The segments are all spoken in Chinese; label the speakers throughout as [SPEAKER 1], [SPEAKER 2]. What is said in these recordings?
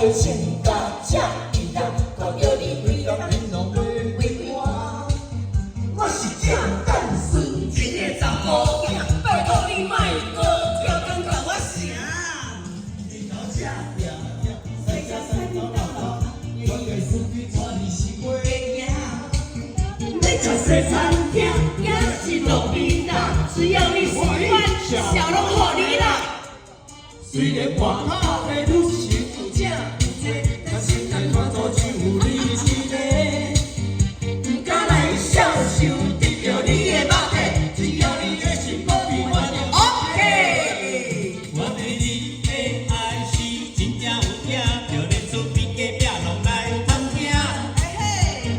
[SPEAKER 1] 的穿甲赤一样，看着你为人面容为我，我是正干事一个查某囝，拜托你莫搁跳工甲我成。日头赤亮亮，西车西头头，我的司机带你是袂行。要食西餐厅，也是路边摊，只要你喜欢，小拢互你啦。虽然外口的女性有正有济，但心内看做只有你一个。不敢来享受得到你的肉体，只要你的心不变，我就 OK。
[SPEAKER 2] 我对你的爱是真正有影，就连厝边隔壁拢来探听。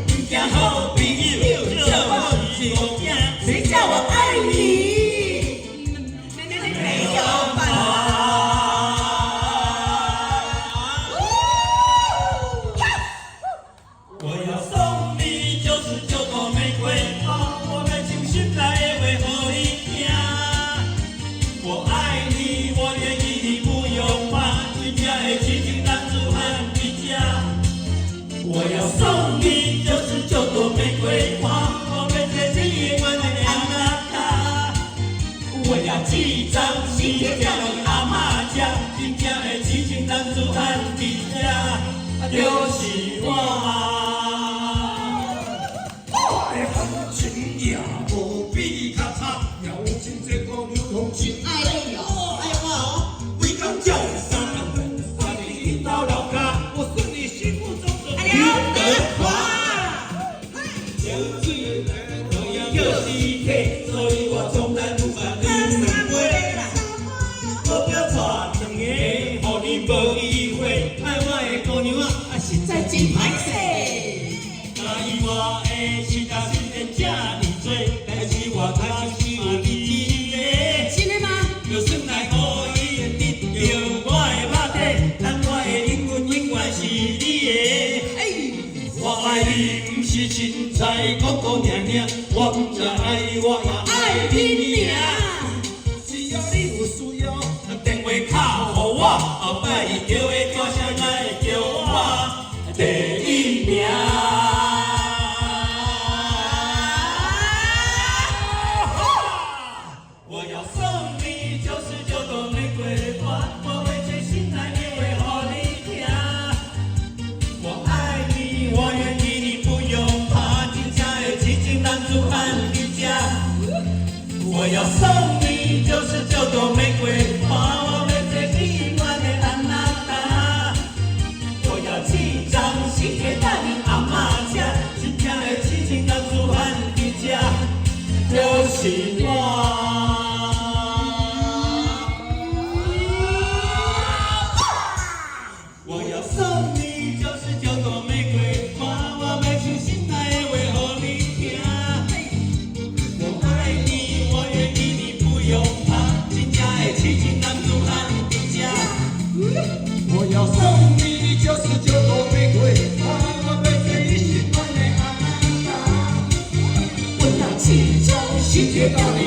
[SPEAKER 2] 不惊好朋友，叫我是无惊，
[SPEAKER 1] 谁叫我爱你？
[SPEAKER 2] 没有办法。我要送你99朵玫瑰花，我们精心来为何你听。我爱你，我愿意，你不用怕，真正的痴情男子汉比较。我要送你99朵玫瑰花，我们这是永远的阿娜达。我要寄张信给你阿妈家，真正的痴情男子汉比较，就是我。
[SPEAKER 1] 感情也无比较差，有情这个有同情爱你哦，爱我哦，为讲叫三分三你到老家，我是你心目中的刘德华。有水我要有尸体，所以我从来不把你误会。我不要带两个，互你无机会，爱我的姑娘啊，实在真歹势。答应我的是大是人这呢多，但是我开始是有你一个。真的吗？就算来可以得到我的肉体，但我的灵魂永远是你的。我爱你不是凊彩讲讲念念，我不只爱你，我也爱你尔。只要你有需要，电话敲给我，后摆伊叫的歌声来叫我第一名。我要送你99朵玫瑰花，我会全心来念为何你听。我爱你，我愿意，你不用怕，真正的痴情男子汉比较。我要送你99朵玫瑰花，我会最喜欢的安娜达。我要寄张信给你阿妈家，真正的痴情男子汉比较，就是我。我要送你99朵玫瑰花，我每次心内为何你听。我爱你，我愿意，你不用怕，真正的痴情男子汉比较。我要送你99朵玫瑰花，我每次你心爱的阿娜达。我要寄张信给你。